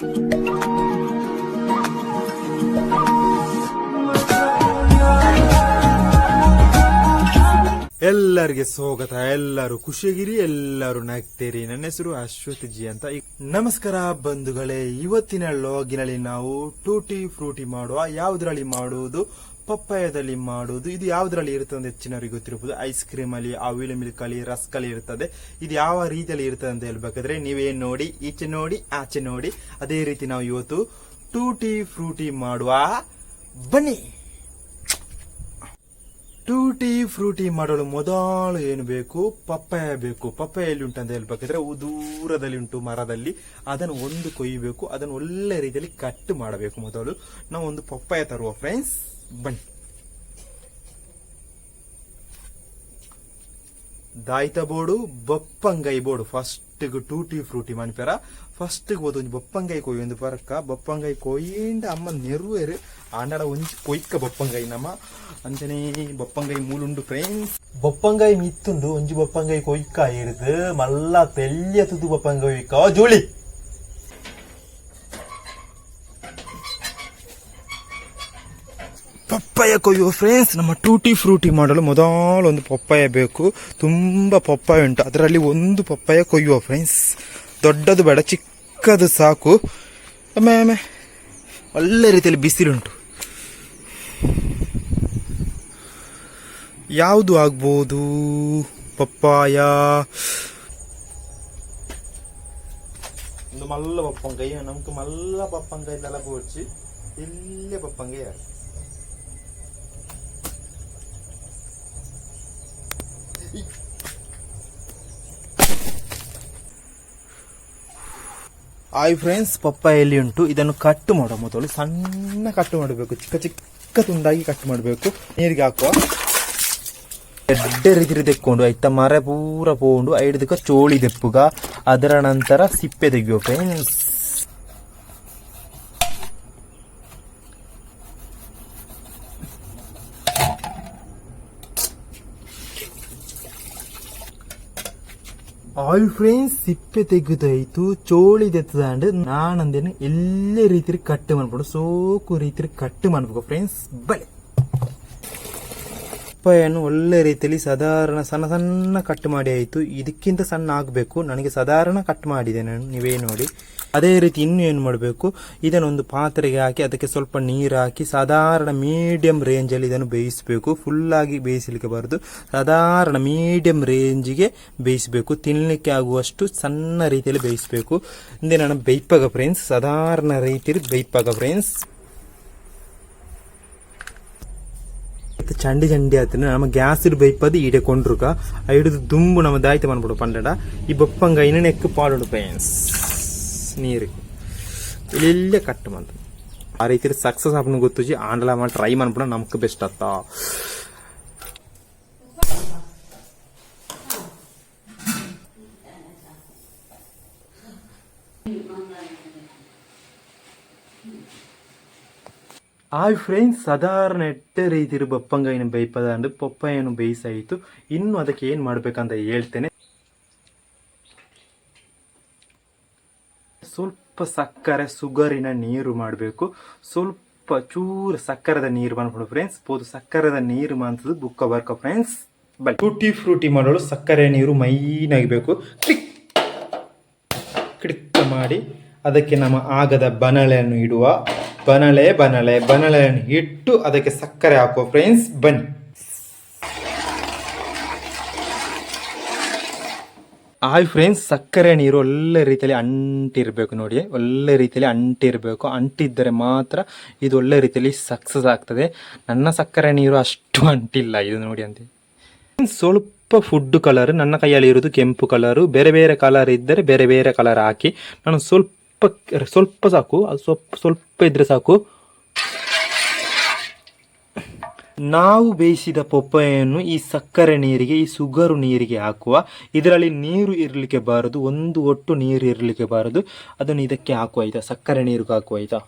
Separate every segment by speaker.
Speaker 1: ಎಲ್ಲರಿಗೆ ಸ್ವಾಗತ. ಎಲ್ಲರೂ ಖುಷಿಯಾಗಿರಿ, ಎಲ್ಲರೂ ನಗ್ತೀರಿ. ನನ್ನ ಹೆಸರು ಅಶ್ವಥ್ ಜಿ ಅಂತ. ನಮಸ್ಕಾರ ಬಂಧುಗಳೇ, ಇವತ್ತಿನ ಲಾಗಿನಲ್ಲಿ ನಾವು ಟೂಟಿ ಫ್ರೂಟಿ ಮಾಡುವ. ಯಾವುದ್ರಲ್ಲಿ ಮಾಡುವುದು? ಪಪ್ಪಾಯದಲ್ಲಿ ಮಾಡುವುದು. ಇದು ಯಾವುದ್ರಲ್ಲಿ ಇರ್ತದೆ ಅಂತ ಹೆಚ್ಚಿನವರಿಗೆ ಗೊತ್ತಿರಬಹುದು. ಐಸ್ ಕ್ರೀಮ್ ಅಲ್ಲಿ, ಅವಿಲ್ ಮಿಲ್ಕ್ ಅಲ್ಲಿ, ರಸ್ಕ್ ಅಲ್ಲಿ ಇರ್ತದೆ. ಇದು ಯಾವ ರೀತಿಯಲ್ಲಿ ಇರ್ತದೆ ಅಂತ ಹೇಳ್ಬೇಕಾದ್ರೆ ನೀವೇನ್ ನೋಡಿ, ಈಚೆ ನೋಡಿ ಆಚೆ ನೋಡಿ, ಅದೇ ರೀತಿ ನಾವು ಇವತ್ತು ಟೂಟಿ ಫ್ರೂಟಿ ಮಾಡುವ. ಬನ್ನಿ. ಟೂಟಿ ಫ್ರೂಟಿ ಮಾಡಲು ಮೊದಲು ಏನು ಬೇಕು? ಪಪ್ಪಾಯ ಬೇಕು. ಪಪ್ಪಾಯ ಎಲ್ಲಿ ಉಂಟು ಅಂತ ಹೇಳ್ಬೇಕಾದ್ರೆ ದೂರದಲ್ಲಿ ಉಂಟು ಮರದಲ್ಲಿ. ಅದನ್ನು ಒಂದು ಕೊಯ್ಯಬೇಕು, ಅದನ್ನು ಒಳ್ಳೆ ರೀತಿಯಲ್ಲಿ ಕಟ್ ಮಾಡಬೇಕು. ಮೊದಲು ನಾವು ಒಂದು ಪಪ್ಪಾಯ ತರುವ ಫ್ರೆಂಡ್ಸ್, ಬನ್ನಿ. ದಾಯ್ತ ಬೋರ್ಡು, ಬಪ್ಪಂಗೈ ಬೋರ್ಡು. ಫಸ್ಟ್ ಟೂಟಿ ಫ್ರೂಟಿ ಮಣಿಪೇರ ಫಸ್ಟ್ ಒಂದು ಬಪ್ಪಂಗೈ ಕೊಯ್ಯ ಒಂದು ಪರಕ್ಕ ಬಪ್ಪಂಗೈ ಕೊಯ್ಯಿಂದ ಅಮ್ಮ ನೆರುವೇರು ಆಂಡಡ ಒಂಜಿ ಕೊಯ್ಕ ಬಪ್ಪಂಗೈ ನಮ್ಮ ಅಂಚನೆ ಬಪ್ಪಂಗೈ ಮೂಲುಂಡು ಫ್ರೆಂಡ್ಸ್. ಬಪ್ಪಂಗೈ ಮಿತ್ತುಂಡು ಒಂಜಿ ಬಪ್ಪಂಗೈ ಕೊಯ್ಕ ಇರುದು ಮಲ್ಲ ತೆಲ್ಯ ತುದು ಬಪ್ಪಂಗೈ ಕೊಯ್ಕ ಜೋಳಿ. ಪಪ್ಪಾಯ ಕೊಯ್ಯುವ ಫ್ರೆಂಡ್ಸ್. ನಮ್ಮ ಟೂಟಿ ಫ್ರೂಟಿ ಮಾಡಲು ಮೊದಲು ಒಂದು ಪಪ್ಪಾಯ ಬೇಕು. ತುಂಬಾ ಪಪ್ಪಾಯ ಉಂಟು, ಅದರಲ್ಲಿ ಒಂದು ಪಪ್ಪಾಯ ಕೊಯ್ಯುವ ಫ್ರೆಂಡ್ಸ್. ದೊಡ್ಡದು ಬೇಡ, ಚಿಕ್ಕದು ಸಾಕು. ಆಮೇಲೆ ಒಳ್ಳೆ ರೀತಿಯಲ್ಲಿ ಬಿಸಿಲುಂಟು. ಯಾವುದು ಆಗ್ಬೋದು? ಪಪ್ಪಾಯ ಒಂದು ಮಲ್ಲ ಪಪ್ಪಂಗೈ. ನಮ್ಗೆ ಮಲ್ಲ ಪಪ್ಪಂಗೈ ಎಲ್ಲ ಬೋಡ್ಸಿ ಇಲ್ಲೇ ಪಪ್ಪಂಗೈ. ಹಾಯ್ ಫ್ರೆಂಡ್ಸ್, ಪಪ್ಪಾಯ ಎಲ್ಲಿ ಉಂಟು? ಇದನ್ನು ಕಟ್ ಮಾಡುವ ಮೊದಲು ಸಣ್ಣ ಕಟ್ ಮಾಡಬೇಕು, ಚಿಕ್ಕ ಚಿಕ್ಕ ತುಂಡಾಗಿ ಕಟ್ ಮಾಡಬೇಕು. ನೀರಿಗೆ ಹಾಕುವ ಎಡ್ಡೆ ರೀತಿ ತೆಕ್ಕೊಂಡು ಆಯ್ತಾ, ಮರ ಪೂರ ಪೋಂಡು ಐದಕ್ಕ ಚೋಳಿ ದೆಪ್ಪುಗ. ಅದರ ನಂತರ ಸಿಪ್ಪೆ ತೆಗೆಯುವ ಫ್ರೆಂಡ್ಸ್. ಆಲ್ ಫ್ರೆಂಡ್ಸ್, ಸಿಪ್ಪೆ ತೆಗೆದಾಯ್ತು, ಚೋಳಿ ತೆತ್ತದಾಂಡ್ ನಾನಂದೇನು ಎಲ್ಲೇ ರೀತಿ ಕಟ್ ಮಾಡ್ಬಿಡು, ಸೋಕು ರೀತಿ ಕಟ್ ಮಾಡ್ಬೇಕು ಫ್ರೆಂಡ್ಸ್. ಬಲೆ ಪಪ್ಪಾಯನ್ನು ಒಳ್ಳೆ ರೀತಿಯಲ್ಲಿ ಸಾಧಾರಣ ಸಣ್ಣ ಸಣ್ಣ ಕಟ್ ಮಾಡಿ ಆಯಿತು. ಇದಕ್ಕಿಂತ ಸಣ್ಣ ಆಗಬೇಕು, ನನಗೆ ಸಾಧಾರಣ ಕಟ್ ಮಾಡಿದೆ ನಾನು, ನೀವೇ ನೋಡಿ. ಅದೇ ರೀತಿ ಇನ್ನು ಏನು ಮಾಡಬೇಕು, ಇದನ್ನೊಂದು ಪಾತ್ರೆಗೆ ಹಾಕಿ ಅದಕ್ಕೆ ಸ್ವಲ್ಪ ನೀರು ಹಾಕಿ ಸಾಧಾರಣ ಮೀಡಿಯಂ ರೇಂಜಲ್ಲಿ ಇದನ್ನು ಬೇಯಿಸಬೇಕು. ಫುಲ್ಲಾಗಿ ಬೇಯಿಸಲಿಕ್ಕೆ ಬಾರದು, ಸಾಧಾರಣ ಮೀಡಿಯಂ ರೇಂಜಿಗೆ ಬೇಯಿಸಬೇಕು. ತಿನ್ನಲಿಕ್ಕೆ ಆಗುವಷ್ಟು ಸಣ್ಣ ರೀತಿಯಲ್ಲಿ ಬೇಯಿಸಬೇಕು. ಹಿಂದೆ ನಾನು ಬೇಯ್ಪಾಗ ಫ್ರೆಂಡ್ಸ್, ಸಾಧಾರಣ ರೀತಿಯಲ್ಲಿ ಬೇಯ್ಪಾಗ ಫ್ರೆಂಡ್ಸ್. ಚಂಡಿ ಚಂಡಿ ಆಯ್ತು ನಮ್ಮ ಗ್ಯಾಸ್ ಬೈಪದು ಈಡೆ ಕೊಂಡ್ರುಕ ಐಡದು ದುಂಬು ನಮ್ಮ ದಾಯ್ತ ಮಾಡ್ಬಿಡು ಪಂಡಡ. ಈ ಬಪ್ಪಂಗ ಇನ್ನ ನೆಕ್ ಪಾಡು ಫ್ರೆಂಡ್ಸ್. ನೀರು ಇಲ್ಲೇ ಕಟ್ ಮಾಡ್ತು ಆ ರೀತಿ ಸಕ್ಸಸ್ ಆಪನು ಗೊತ್ತುಜಿ. ಆಂಡಲ ಮಾಡಿ ಟ್ರೈ ಮಾಡ್ಬಿಡ, ನಮ್ಗೆ ಬೆಸ್ಟ್ ಆತ. ಹಾಯ್ ಫ್ರೆಂಡ್ಸ್, ಸಾಧಾರಣ ಎಟ್ಟೆ ರೀತಿ ಬಪ್ಪಂಗಾಯಿನ ಬೇಯ್ಪದಂಡು ಪಪ್ಪಾಯನ್ನು ಬೇಯಿಸಾಯಿತು. ಇನ್ನು ಅದಕ್ಕೆ ಏನು ಮಾಡ್ಬೇಕಂತ ಹೇಳ್ತೇನೆ. ಸ್ವಲ್ಪ ಸಕ್ಕರೆ ಸುಗರಿನ ನೀರು ಮಾಡಬೇಕು. ಸ್ವಲ್ಪ ಚೂರು ಸಕ್ಕರದ ನೀರು ಮಾಡ್ಬಿಡು ಫ್ರೆಂಡ್ಸ್. ಪೋದು ಸಕ್ಕರದ ನೀರು ಮಾಡ್ತದ್ದು ಬುಕ್ಕ ಬರ್ಕ ಫ್ರೆಂಡ್ಸ್. ಬೈ ಟೂಟಿ ಫ್ರೂಟಿ ಮಾಡಲು ಸಕ್ಕರೆ ನೀರು ಮೈನ್ ಆಗಬೇಕು. ಕಿಡಿಕ್ಕ ಮಾಡಿ ಅದಕ್ಕೆ ನಮ್ಮ ಆಗದ ಬನಳೆಯನ್ನು ಇಡುವ. ಬನಳೆಯನ್ನು ಇಟ್ಟು ಅದಕ್ಕೆ ಸಕ್ಕರೆ ಹಾಕುವ ಫ್ರೆಂಡ್ಸ್. ಬನ್ನಿ. ಹಾಯ್ ಫ್ರೆಂಡ್ಸ್, ಸಕ್ಕರೆ ನೀರು ಒಳ್ಳೆ ರೀತಿಯಲ್ಲಿ ಅಂಟಿರಬೇಕು ನೋಡಿ, ಒಳ್ಳೆ ರೀತಿಯಲ್ಲಿ ಅಂಟಿರಬೇಕು. ಅಂಟಿದ್ದರೆ ಮಾತ್ರ ಇದು ಒಳ್ಳೆ ರೀತಿಯಲ್ಲಿ ಸಕ್ಸಸ್ ಆಗ್ತದೆ. ನನ್ನ ಸಕ್ಕರೆ ನೀರು ಅಷ್ಟು ಅಂಟಿಲ್ಲ, ಇದು ನೋಡಿ ಅಂತ. ಸ್ವಲ್ಪ ಫುಡ್ ಕಲರ್ ನನ್ನ ಕೈಯಲ್ಲಿ ಇರೋದು ಕೆಂಪು ಕಲರು. ಬೇರೆ ಬೇರೆ ಕಲರ್ ಇದ್ದರೆ ಬೇರೆ ಬೇರೆ ಕಲರ್ ಹಾಕಿ. ನಾನು ಸ್ವಲ್ಪ ಸಾಕು, ಅದು ಸ್ವಲ್ಪ ಇದ್ರೆ ಸಾಕು. ನಾವು ಬೇಯಿಸಿದ ಪಪ್ಪಾಯನ್ನು ಈ ಸಕ್ಕರೆ ನೀರಿಗೆ, ಈ ಸುಗರು ನೀರಿಗೆ ಹಾಕುವ. ಇದರಲ್ಲಿ ನೀರು ಇರಲಿಕ್ಕೆ ಬಾರದು, ಒಂದು ಒಟ್ಟು ನೀರು ಇರಲಿಕ್ಕೆ ಬಾರದು. ಅದನ್ನು ಇದಕ್ಕೆ ಹಾಕುವ ಆಯ್ತಾ, ಸಕ್ಕರೆ ನೀರಿಗೆ ಹಾಕುವ ಆಯ್ತಾ.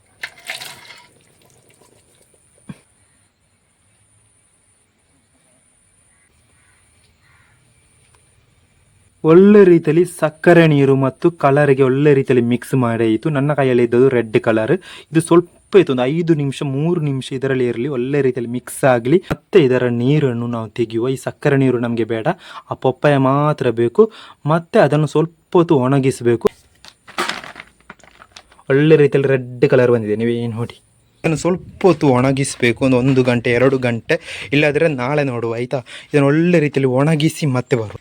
Speaker 1: ಒಳ್ಳೆ ರೀತಿಯಲ್ಲಿ ಸಕ್ಕರೆ ನೀರು ಮತ್ತು ಕಲರ್ಗೆ ಒಳ್ಳೆ ರೀತಿಯಲ್ಲಿ ಮಿಕ್ಸ್ ಮಾಡಿ ಆಯಿತು. ನನ್ನ ಕೈಯಲ್ಲಿ ಇದ್ದದ್ದು ರೆಡ್ ಕಲರ್. ಇದು ಸ್ವಲ್ಪ ಇತ್ತು, ಒಂದು 5 ನಿಮಿಷ 3 ನಿಮಿಷ ಇದರಲ್ಲಿ ಇರಲಿ, ಒಳ್ಳೆ ರೀತಿಯಲ್ಲಿ ಮಿಕ್ಸ್ ಆಗಲಿ. ಮತ್ತೆ ಇದರ ನೀರನ್ನು ನಾವು ತೆಗೆಯುವ. ಈ ಸಕ್ಕರೆ ನೀರು ನಮಗೆ ಬೇಡ, ಆ ಪಪ್ಪಾಯ ಮಾತ್ರ ಬೇಕು. ಮತ್ತೆ ಅದನ್ನು ಸ್ವಲ್ಪ ಹೊತ್ತು ಒಣಗಿಸಬೇಕು. ಒಳ್ಳೆ ರೀತಿಯಲ್ಲಿ ರೆಡ್ ಕಲರ್ ಬಂದಿದೆ, ನೀವೇನು ನೋಡಿ. ಇದನ್ನು ಸ್ವಲ್ಪ ಹೊತ್ತು ಒಣಗಿಸಬೇಕು, ಒಂದು 1 ಗಂಟೆ 2 ಗಂಟೆ, ಇಲ್ಲಾದರೆ ನಾಳೆ ನೋಡುವ ಆಯಿತಾ. ಇದನ್ನು ಒಳ್ಳೆ ರೀತಿಯಲ್ಲಿ ಒಣಗಿಸಿ ಮತ್ತೆ ಬರುವ.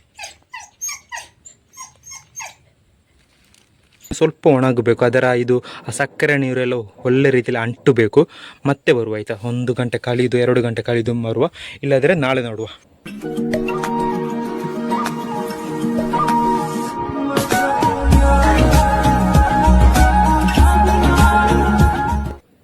Speaker 1: ಸ್ವಲ್ಪ ಒಣಗಬೇಕು, ಅದರ ಇದು ಆ ಸಕ್ಕರೆ ನೀರೆಲ್ಲ ಒಳ್ಳೆ ರೀತಿಯಲ್ಲಿ ಅಂಟಬೇಕು. ಮತ್ತೆ ಬರುವ ಆಯಿತಾ. 1 ಗಂಟೆ ಕಳೆದು 2 ಗಂಟೆ ಕಳೆದು ಬರುವ, ಇಲ್ಲಾದರೆ ನಾಳೆ ನೋಡುವ.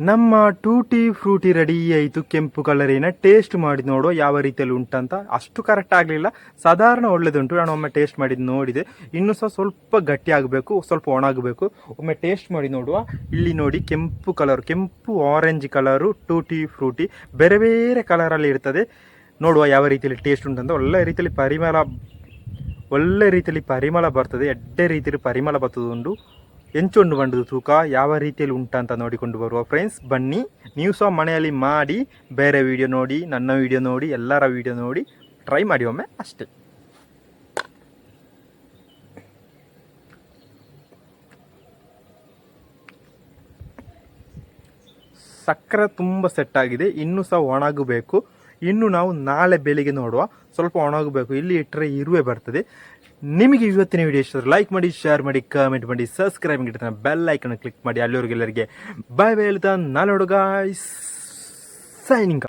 Speaker 1: ನಮ್ಮ ಟೂಟಿ ಫ್ರೂಟಿ ರೆಡಿ ಆಯಿತು. ಕೆಂಪು ಕಲರಿನ ಟೇಸ್ಟ್ ಮಾಡಿ ನೋಡುವ ಯಾವ ರೀತಿಯಲ್ಲಿ ಉಂಟಂತ. ಅಷ್ಟು ಕರೆಕ್ಟ್ ಆಗಲಿಲ್ಲ, ಸಾಧಾರಣ ಒಳ್ಳೆದುಂಟು. ನಾನು ಒಮ್ಮೆ ಟೇಸ್ಟ್ ಮಾಡಿದ್ದು ನೋಡಿದೆ. ಇನ್ನೂ ಸಹ ಸ್ವಲ್ಪ ಗಟ್ಟಿ ಆಗಬೇಕು, ಸ್ವಲ್ಪ ಒಣಗಬೇಕು. ಒಮ್ಮೆ ಟೇಸ್ಟ್ ಮಾಡಿ ನೋಡುವ. ಇಲ್ಲಿ ನೋಡಿ, ಕೆಂಪು ಕಲರ್, ಕೆಂಪು ಆರೆಂಜ್ ಕಲರು ಟೂಟಿ ಫ್ರೂಟಿ ಬೇರೆ ಬೇರೆ ಕಲರಲ್ಲಿ ಇರ್ತದೆ. ನೋಡುವ ಯಾವ ರೀತಿಯಲ್ಲಿ ಟೇಸ್ಟ್ ಉಂಟಂತ. ಒಳ್ಳೆ ರೀತಿಯಲ್ಲಿ ಪರಿಮಳ ಬರ್ತದೆ. ಎಡ್ಡೆ ರೀತಿಯಲ್ಲಿ ಪರಿಮಳ ಬರ್ತದುಂಟು. ಎಂಚೊಂಡು ಬಂಡದು ತೂಕ ಯಾವ ರೀತಿಯಲ್ಲಿ ಉಂಟಂತ ನೋಡಿಕೊಂಡು ಬರುವ. ಫ್ರೆಂಡ್ಸ್ ಬನ್ನಿ, ನೀವು ಸಹ ಮನೆಯಲ್ಲಿ ಮಾಡಿ, ಬೇರೆ ವಿಡಿಯೋ ನೋಡಿ, ನನ್ನ ವಿಡಿಯೋ ನೋಡಿ, ಎಲ್ಲರ ವಿಡಿಯೋ ನೋಡಿ ಟ್ರೈ ಮಾಡಿ ಒಮ್ಮೆ ಅಷ್ಟೇ. ಸಕ್ಕರೆ ತುಂಬ ಸೆಟ್ ಆಗಿದೆ, ಇನ್ನೂ ಸಹ ಒಣಗಬೇಕು. ಇನ್ನು ನಾವು ನಾಳೆ ಬೆಳಿಗ್ಗೆ ನೋಡುವ. ಸ್ವಲ್ಪ ಒಣಗಬೇಕು, ಇಲ್ಲಿ ಇಟ್ಟರೆ ಇರುವೆ ಬರ್ತದೆ. ನಿಮಗೆ ಇವತ್ತಿನ ವಿಡಿಯೋ ಇಷ್ಟ ಲೈಕ್ ಮಾಡಿ, ಶೇರ್ ಮಾಡಿ, ಕಮೆಂಟ್ ಮಾಡಿ, ಸಬ್ಸ್ಕ್ರೈಬ್ ಮಾಡಿ, ಬೆಲ್ ಐಕನ್ ಕ್ಲಿಕ್ ಮಾಡಿ. ಅಲ್ಲಿವರೆಗೆಲ್ಲರಿಗೆ ಬಾಯ್ ಬಾಯ್ ಹೇಳ್ತಾ ನಾನು ಹುಡುಗ ಸೈನಿಂಗ್.